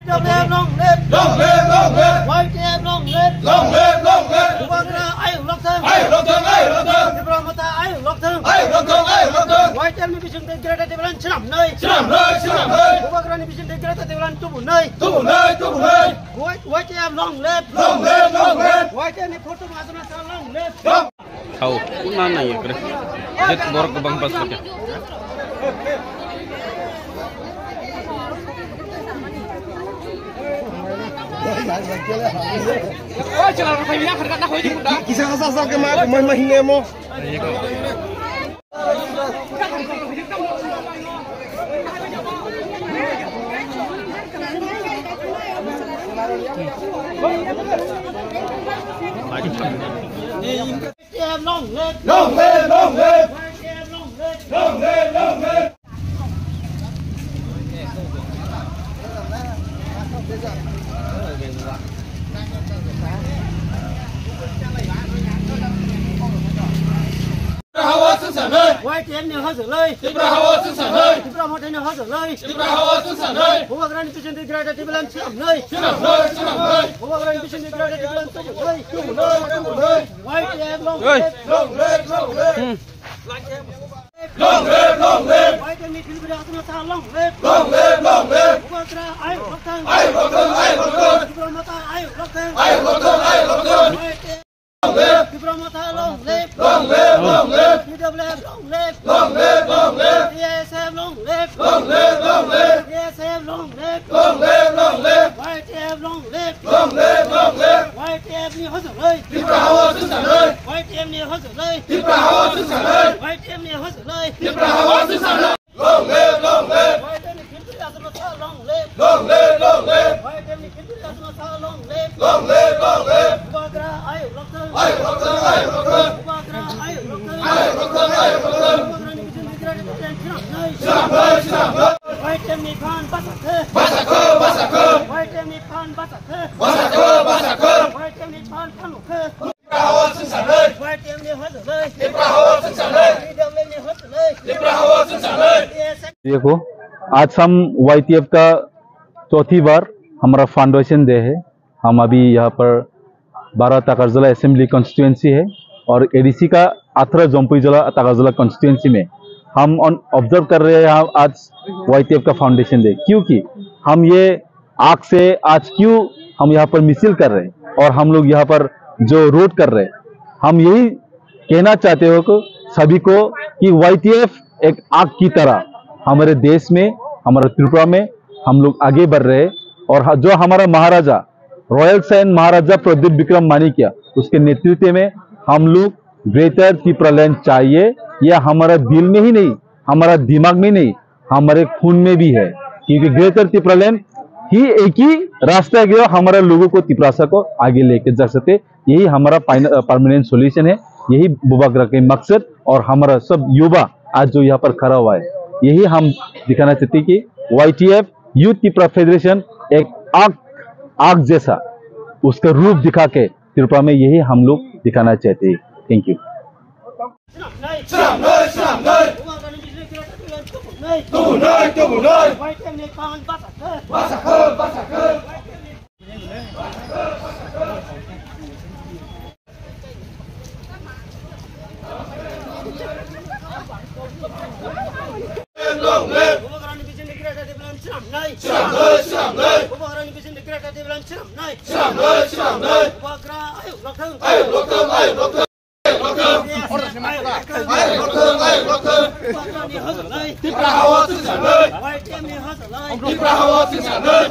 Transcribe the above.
Long live, long live, long live, long live. YTM long live, long live, long live. Ubagara ayo long term, ayo long term, ayo long term. Diplomata ayo long term, ayo long term, ayo long term. YTM ni bising degrada develan senam nay, senam nay, senam nay. Ubagara ni bising degrada develan tubuh nay, tubuh nay, tubuh nay. YTM long live, long live, long live. YTM ni foto masukna long live. Tahu, mana ya kira? Jet borok ke bang pas pakai. Kisah kasar ke mana hingga mo? Long live, long live, long live. Long live, long live. YTM nhiều hơn rồi lấy, một nhiều hơn rồi lấy, Ubagara ni bising degrada develan senam nay, Ubagara ni bising degrada develan tubuh nay, YTM long live, long live, long live. Long live, long live. YTM ni pilih berasal long live, long live, long live. Ubagara ayo long term, ayo long term, ayo long term. Diplomata ayo long term, ayo long term, ayo long term. Long live, diplomata long live, long live, long live. DWF long live, long live, long live. DSM long live, long live, long live. DSM long live, long live, long live. YTM long live, long live, long live. YTM ni hơn rồi lấy, YTM ni hơn rồi lấy, YTM ni hơn rồi lấy. Long live, long live. YTM ni pilih berasal long live, long live, long live. YTM ni pilih berasal long live, long live, long live. Ubagara ayo long term, ayo long term, ayo long term. Ubagara ayo long term, ayo long term, ayo long term. Ubagara ni bising degrada develan senam nay, senam nay, senam nay. YTM ni pan basake, basake, basake. YTM ni pan basake, basake, basake. YTM ni pan panuke. YTM ni hơn rồi lấy, DWF ni hơn rồi lấy. देखो, आज हम YTF का चौथी बार हमारा foundation day है। हम अभी यहाँ पर 12 ताकरजला असेंबली कॉन्स्टिट्यूएंसी है और एडीसी का 18 जम्पुईजला ताकरजला कॉन्स्टिट्यूएंसी में हम ऑब्जर्व कर रहे हैं आज YTF का फाउंडेशन डे, क्योंकि हम ये आग से आज क्यों हम यहाँ पर मिसिल कर रहे हैं और हम लोग यहाँ पर जो रोड कर रहे हैं, हम यही कहना चाहते हो कि सभी को कि YTF एक आग की तरह हमारे देश में, हमारे त्रिपुरा में हम लोग आगे बढ़ रहे हैं। और जो हमारा महाराजा रॉयल सैन महाराजा प्रदीप विक्रम माणिक्य, उसके नेतृत्व में हम लोग ग्रेटर त्रिपुरालैंड चाहिए। यह हमारा दिल में ही नहीं, हमारा दिमाग में नहीं, हमारे खून में भी है, क्योंकि ग्रेटर त्रिपुरालैंड ही एक ही रास्ता है जो हमारा लोगों को त्रिपुरा को आगे लेके जा सकते। यही हमारा परमानेंट सॉल्यूशन है, यही बुबागरा के मकसद। और हमारा सब युवा आज जो यहाँ पर खड़ा हुआ है, यही हम दिखाना चाहते कि YTF यूथ त्रिपुरा फेडरेशन एक आग जैसा उसका रूप दिखा के त्रिपुरा में यही हम लोग दिखाना चाहते हैं। Thank you. Long live. Ubagara ni bising degrada develan senam nay, Ubagara ni bising degrada develan senam nay, Ubagara ayo long term, ayo long term, ayo long term. YTM ni hơn rồi lấy, YTM ni hơn rồi lấy.